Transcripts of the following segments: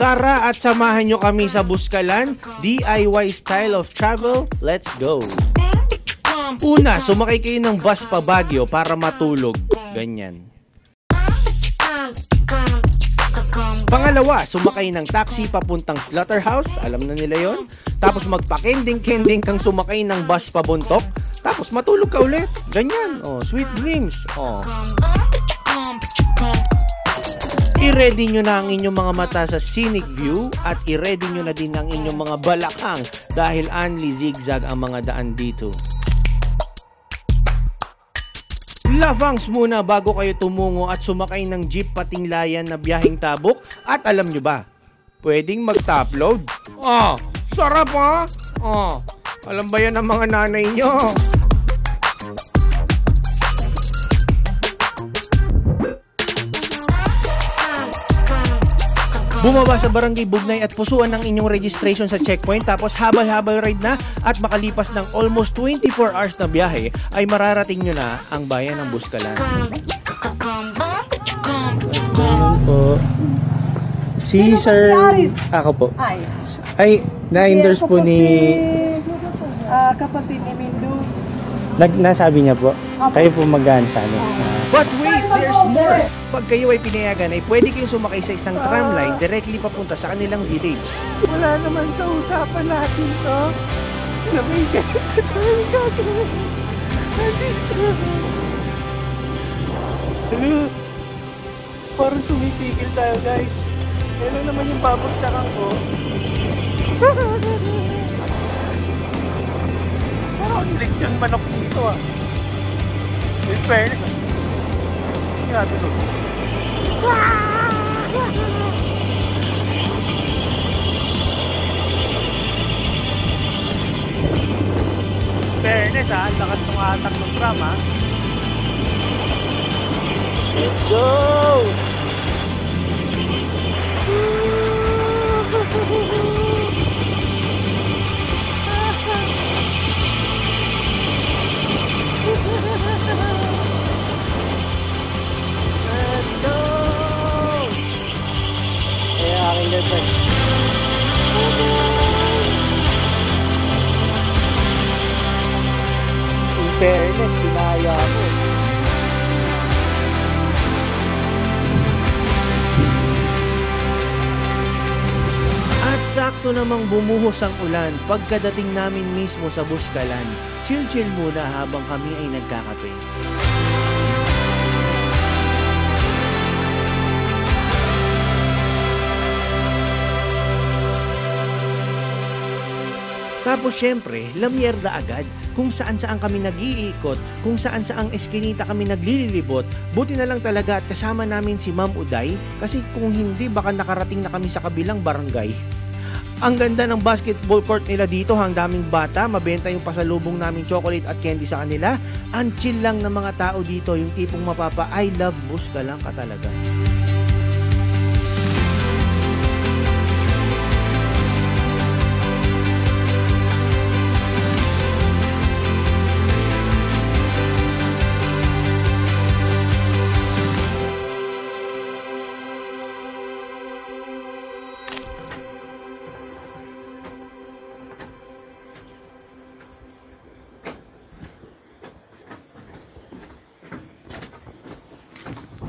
Tara at samahan nyo kami sa Buskalan, DIY style of travel. Let's go! Una, sumakay kayo ng bus pa Baguio para matulog. Ganyan. Pangalawa, sumakay ng taxi papuntang Slaughterhouse. Alam na nila yon. Tapos magpa-kending-kending kang sumakay ng bus pa Bontok. Tapos matulog ka ulit. Ganyan. Oh, sweet dreams. Oh. I-ready nyo na ang inyong mga mata sa scenic view at i-ready nyo na din ang inyong mga balakang dahil only zigzag ang mga daan dito. Lavangs muna bago kayo tumungo at sumakay ng jeep patinglayan na biyaheng Tabuk. At alam nyo ba, pwedeng mag-top load. Oh, sarap ha? Oh, alam ba yan ang mga nanay nyo? Bumaba sa Barangay Bugnay at pusuan ng inyong registration sa checkpoint, tapos habal-habal ride na at makalipas ng almost 24 hours na biyahe ay mararating nyo na ang bayan ng Buskalan. Ganun po. Si Sir... Ako po. Ay, na-endorse po ni... kapatid ni Mindu. Nasabi niya po, kayo po magaan sa amin. But wait, there's more! Pag kayo ay pinayagan ay pwede kayong sumakay sa isang tramline directly papunta sa kanilang village. Wala naman sa usapan natin to. Na may gagawin. Nandito. Ano? Parang tumitigil tayo guys. Kailan naman yung babagsakan ko? Parang lechon manok dito ah. In fairness ah. Grabe to. Fairness ah, lakas ng atak ng tram ah. Let's go! Let's go! Ayan aking girlfriend. In fairness, kinaya mo. At sakto namang bumuhos ang ulan pagkadating namin mismo sa Buskalan. Chill-chill muna habang kami ay nagkakape. Tapos syempre, lamierda agad kung saan-saan kami nag-iikot, kung saan-saang eskinita kami naglilibot. Buti na lang talaga at kasama namin si Ma'am Uday kasi kung hindi baka nakarating na kami sa kabilang barangay. Ang ganda ng basketball court nila dito, ang daming bata, mabenta yung pasalubong naming chocolate at candy sa kanila. Ang chill lang ng mga tao dito, yung tipong mapapa I love Buskalan ka talaga.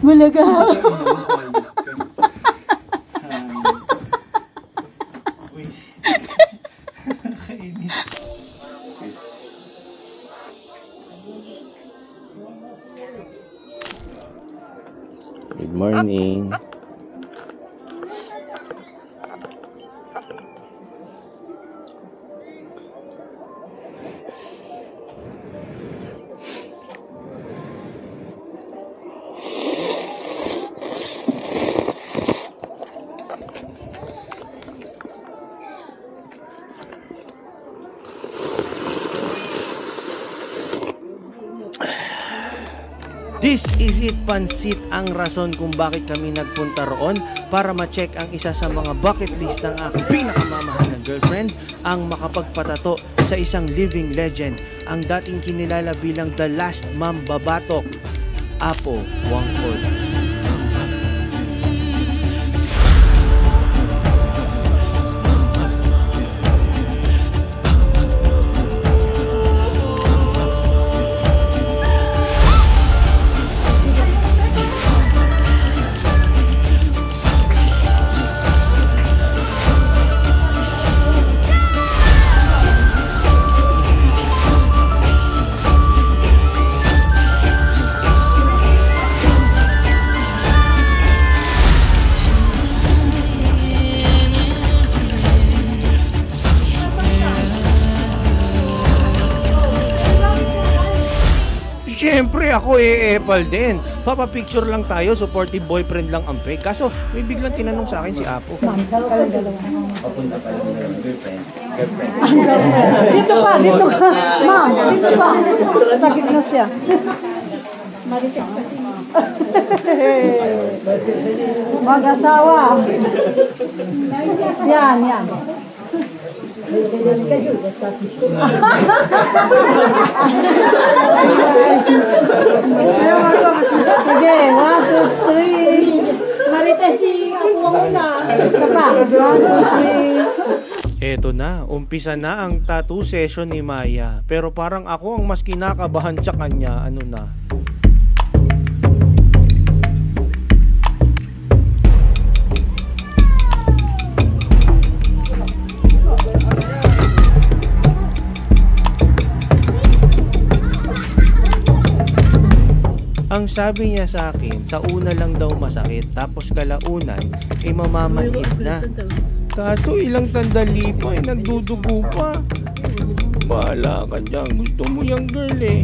Bulaga. Good morning. This is it, Pansit, ang rason kung bakit kami nagpunta roon para ma-check ang isa sa mga bucket list ng aking pinakamamahal na girlfriend, ang makapagpatato sa isang living legend, ang dating kinilala bilang The Last Mambabatok, Apo Wangkod. ako Epal din. Papapicture lang tayo, supportive boyfriend lang ang peg. Kaso may biglang tinanong sa akin si Apo. Papunta pa lang ng girlfriend. Dito ka. Ma'am, dito ka. Sakit na siya. Marites kasi. Mag-asawa. Yan. Sige, 1, 2, 3. Marites si ako muna. Isa pa. 1, 2, 3. Eto na, umpisa na ang tattoo session ni Maya. Pero parang ako ang mas kinakabahan sa kanya. Ano na? Ang sabi niya sa akin, sa una lang daw masakit, tapos kalaunan, mamamanhid na. Kaso ilang sandali pa, nagdudugo pa. Bahala ka dyan, gusto mo yung girl eh.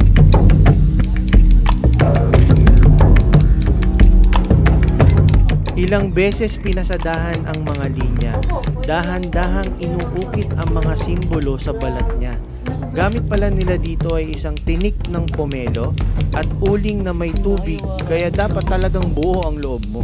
Ilang beses pinasadahan ang mga linya. Dahan-dahang inuukit ang mga simbolo sa balat niya. Gamit pala nila dito ay isang tinik ng pomelo at uling na may tubig, kaya dapat talagang buo ang loob mo.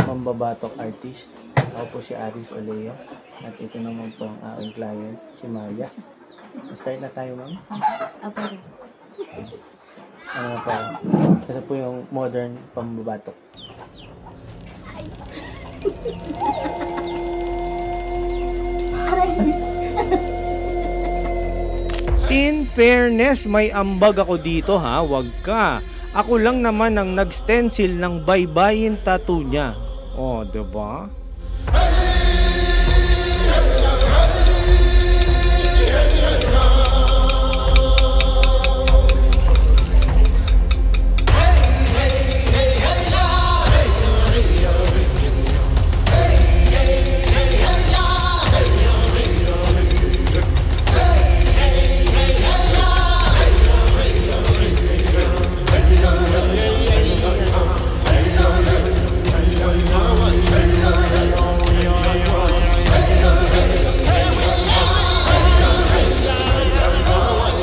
Mambabatok artist. Ako po si Aris Oleo at ito naman po ang aking client, si Maya. Start na tayo, ma'am? Apo. Ano pa? Ito po yung modern pambabatok. In fairness, may ambag ako dito ha, wag ka. Ako lang naman ang nag-stencil ng baybayin tattoo niya. Oh, diba?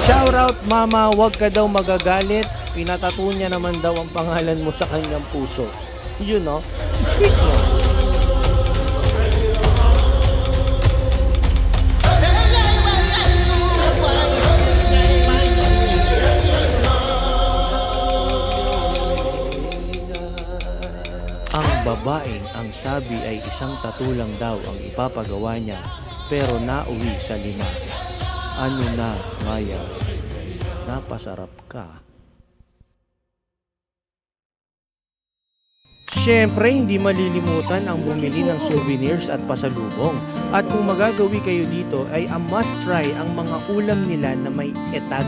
Shoutout mama, wag ka daw magagalit. Pinatato niya naman daw ang pangalan mo sa kanyang puso. Yun no? Sweet mo. Ang babaeng ang sabi ay isang tattoo lang daw ang ipapagawa niya, pero nauwi sa 5. Ano na, Maya? Napasarap ka. Siyempre, hindi malilimutan ang bumili ng souvenirs at pasalubong. At kung magagawi kayo dito, ay a must try ang mga ulam nila na may etag.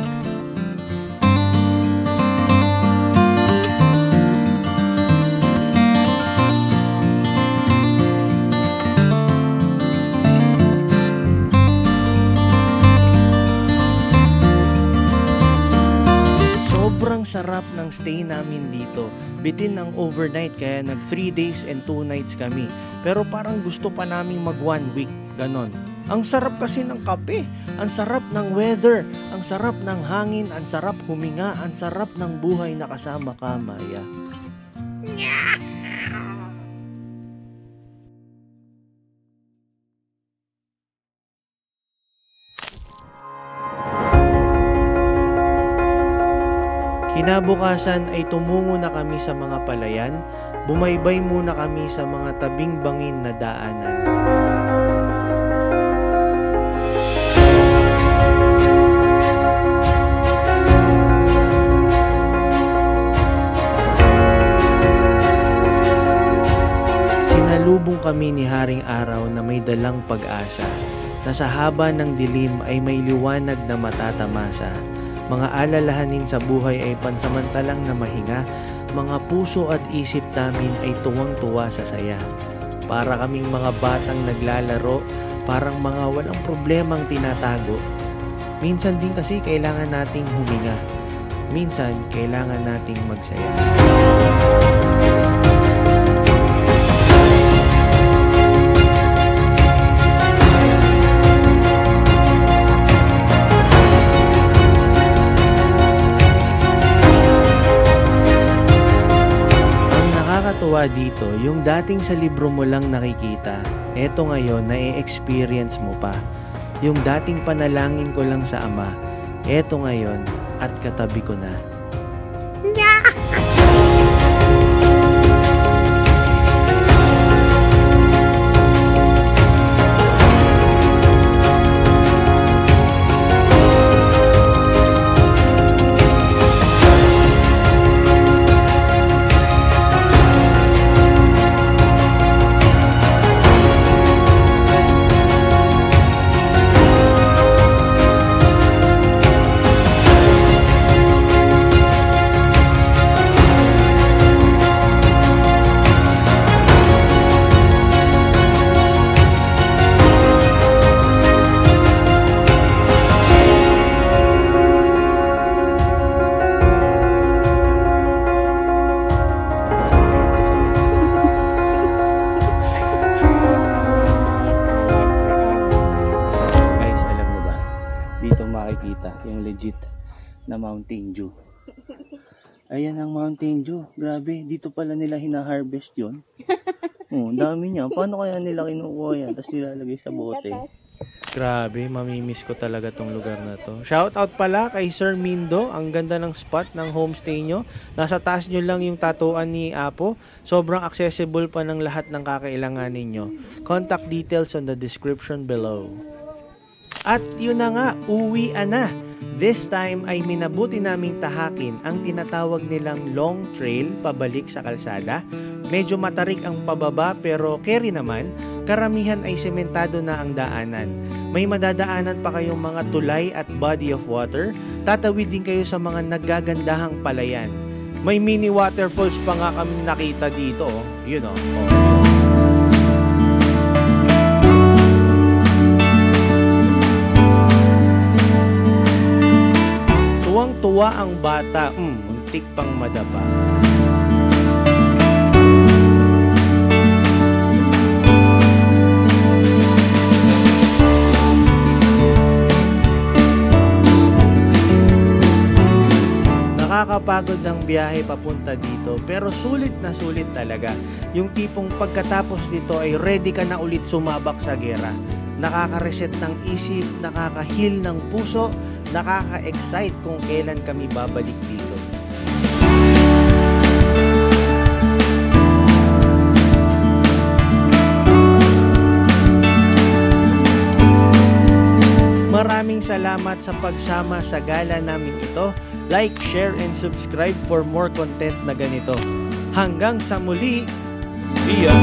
Sobrang sarap ng stay namin dito. Bitin ng overnight kaya nag 3 days and 2 nights kami. Pero parang gusto pa naming mag 1 week. Ganon. Ang sarap kasi ng kape. Ang sarap ng weather. Ang sarap ng hangin. Ang sarap huminga. Ang sarap ng buhay na kasama ka, Maya. Kinabukasan ay tumungo na kami sa mga palayan, bumaybay muna kami sa mga tabing bangin na daanan. kami ni Haring Araw na may dalang pag-asa, na sa haba ng dilim ay may liwanag na matatamasa. Mga alalahanin sa buhay ay pansamantalang na mahinga, mga puso at isip namin ay tuwang-tuwa sa saya. Para kaming mga batang naglalaro, parang mga walang problemang tinatago. Minsan din kasi kailangan nating huminga. Minsan kailangan nating magsaya. Nakakatuwa dito, yung dating sa libro mo lang nakikita, eto ngayon na-experience mo pa. Yung dating panalangin ko lang sa Ama, eto ngayon at katabi ko na. Makikita yung legit na Mountain Dew. Ayan ang Mountain Dew. Grabe, dito pala nila hina-harvest yun. Oh, dami niya. Paano kaya nila kinukuha yan? Tapos nilalagay sa bote. Grabe, mamimiss ko talaga tong lugar na to. Shout out pala kay Sir Mindo. Ang ganda ng spot ng homestay nyo. Nasa taas nyo lang yung tatuan ni Apo. Sobrang accessible pa ng lahat ng kakailangan ninyo. Contact details on the description below. At yun na nga, uwian na. This time ay minabuti naming tahakin ang tinatawag nilang long trail pabalik sa kalsada. Medyo matarik ang pababa pero carry naman. Karamihan ay sementado na ang daanan. May madadaanan pa kayong mga tulay at body of water. Tatawid din kayo sa mga naggagandahang palayan. May mini waterfalls pa nga kami nakita dito. Yun o. Tuwang-tuwa ang bata, muntik pang madapa. Nakakapagod ng biyahe papunta dito pero sulit na sulit talaga. Yung tipong pagkatapos nito ay ready ka na ulit sumabak sa gera. Nakaka-reset ng isip, nakaka-heal ng puso, nakaka-excite kung kailan kami babalik dito. Maraming salamat sa pagsama sa gala namin ito. Like, share, and subscribe for more content na ganito. Hanggang sa muli, see ya!